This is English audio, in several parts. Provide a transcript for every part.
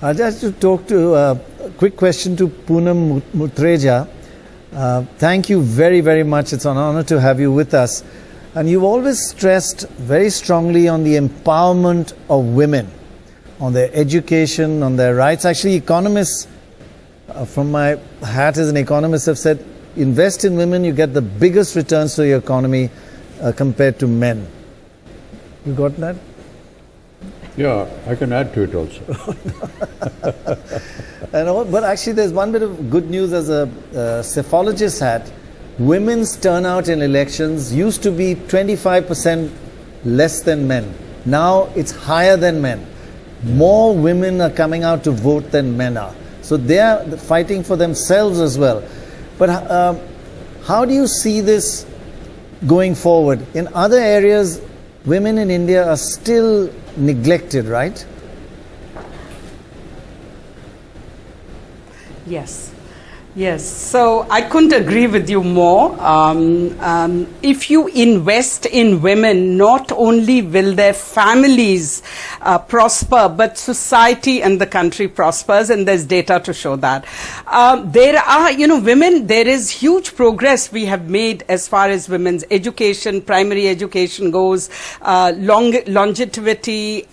I'd just to talk to a quick question to Poonam Muttreja. Thank you very, very much. It's an honor to have you with us. And you've always stressed very strongly on the empowerment of women, on their education, on their rights. Actually, economists, from my hat as an economist, have said, invest in women, you get the biggest returns to your economy compared to men. You got that? Yeah, I can add to it also. But actually there's one bit of good news as a psephologist had. Women's turnout in elections used to be 25% less than men. Now it's higher than men. More women are coming out to vote than men are. So they are fighting for themselves as well. But how do you see this going forward? In other areas, women in India are still neglected, right? Yes. Yes, so I couldn't agree with you more. If you invest in women, not only will their families prosper, but society and the country prospers, and there's data to show that. There are, women, there is huge progress we have made as far as women's education, primary education goes. Longevity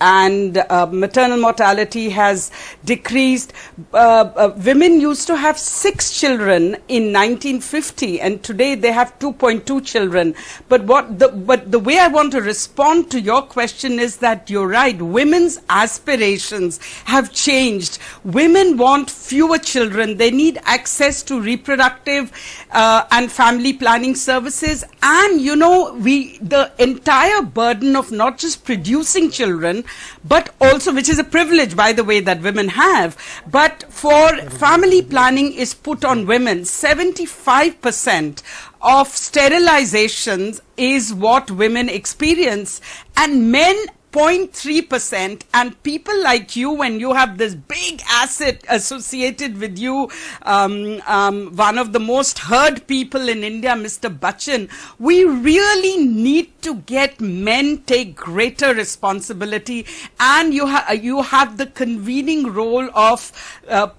and maternal mortality has decreased. Women used to have 6 children in 1950, and today they have 2.2 children. But the way I want to respond to your question is that you're right. Women's aspirations have changed. Women want fewer children. They need access to reproductive and family planning services. And, the entire burden of not just producing children, but also, which is a privilege, by the way, that women have, but for family planning is put on women. 75% of sterilizations is what women experience, and men 0.3%, and people like you, when you have this big asset associated with you, one of the most heard people in India, Mr. Bachchan, we really need to get men take greater responsibility, and you have the convening role of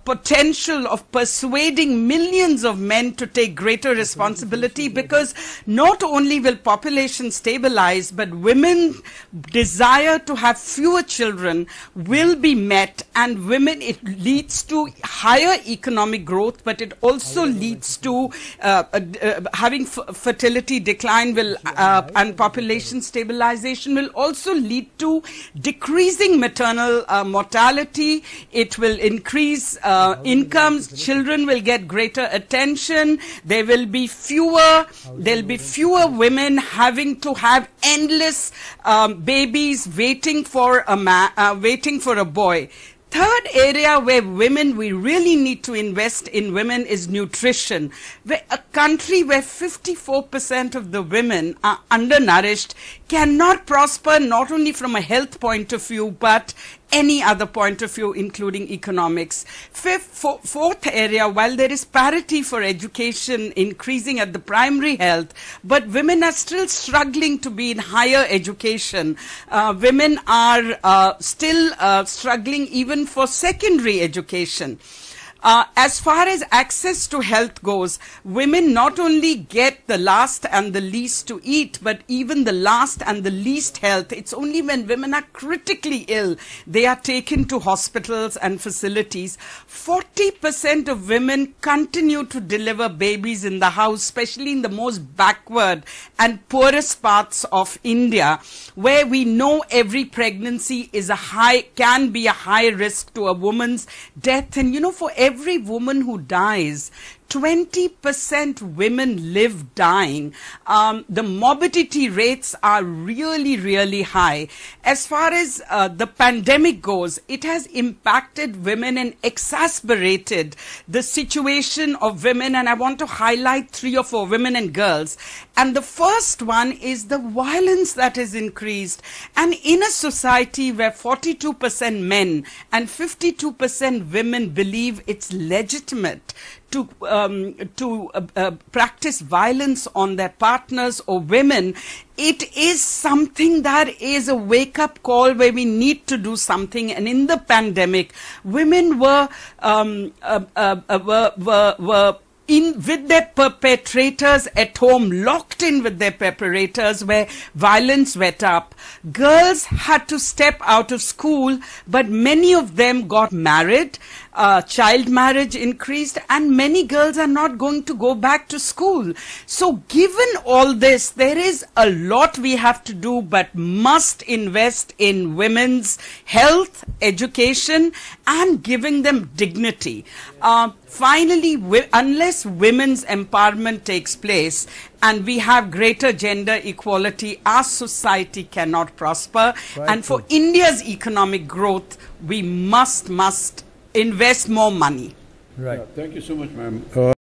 potential of persuading millions of men to take greater responsibility, because not only will population stabilize, but women desire to have fewer children will be met, and women, it leads to higher economic growth, but it also leads to having fertility decline will and population stabilization will also lead to decreasing maternal mortality. It will increase incomes. Children will get greater attention. There will be fewer women having to have endless babies waiting for a boy. Third area where women, we really need to invest in women is nutrition. A country where 54% of the women are undernourished cannot prosper, not only from a health point of view, but any other point of view, including economics. Fourth area, while there is parity for education increasing at the primary health, but women are still struggling to be in higher education. Women are still struggling even for secondary education. As far as access to health goes, women not only get the last and the least to eat, but even the last and the least health. It's only when women are critically ill, they are taken to hospitals and facilities. 40% of women continue to deliver babies in the house, especially in the most backward and poorest parts of India, where we know every pregnancy is can be a high risk to a woman's death. And for every woman who dies, 20% women live dying. The morbidity rates are really, really high. As far as the pandemic goes, it has impacted women and exacerbated the situation of women. And I want to highlight 3 or 4 women and girls. And the first one is the violence that has increased. And in a society where 42% men and 52% women believe it's legitimate practice violence on their partners or women, it is something that is a wake-up call where we need to do something. And in the pandemic, women were with their perpetrators at home, locked in with their perpetrators, where violence went up. Girls had to step out of school, but many of them got married. Child marriage increased, and many girls are not going to go back to school. So given all this, there is a lot we have to do, but must invest in women's health, education, and giving them dignity. Finally, unless women's empowerment takes place and we have greater gender equality, our society cannot prosper. Right. And for India's economic growth, we must invest more money. Right. Yeah, thank you so much, ma'am.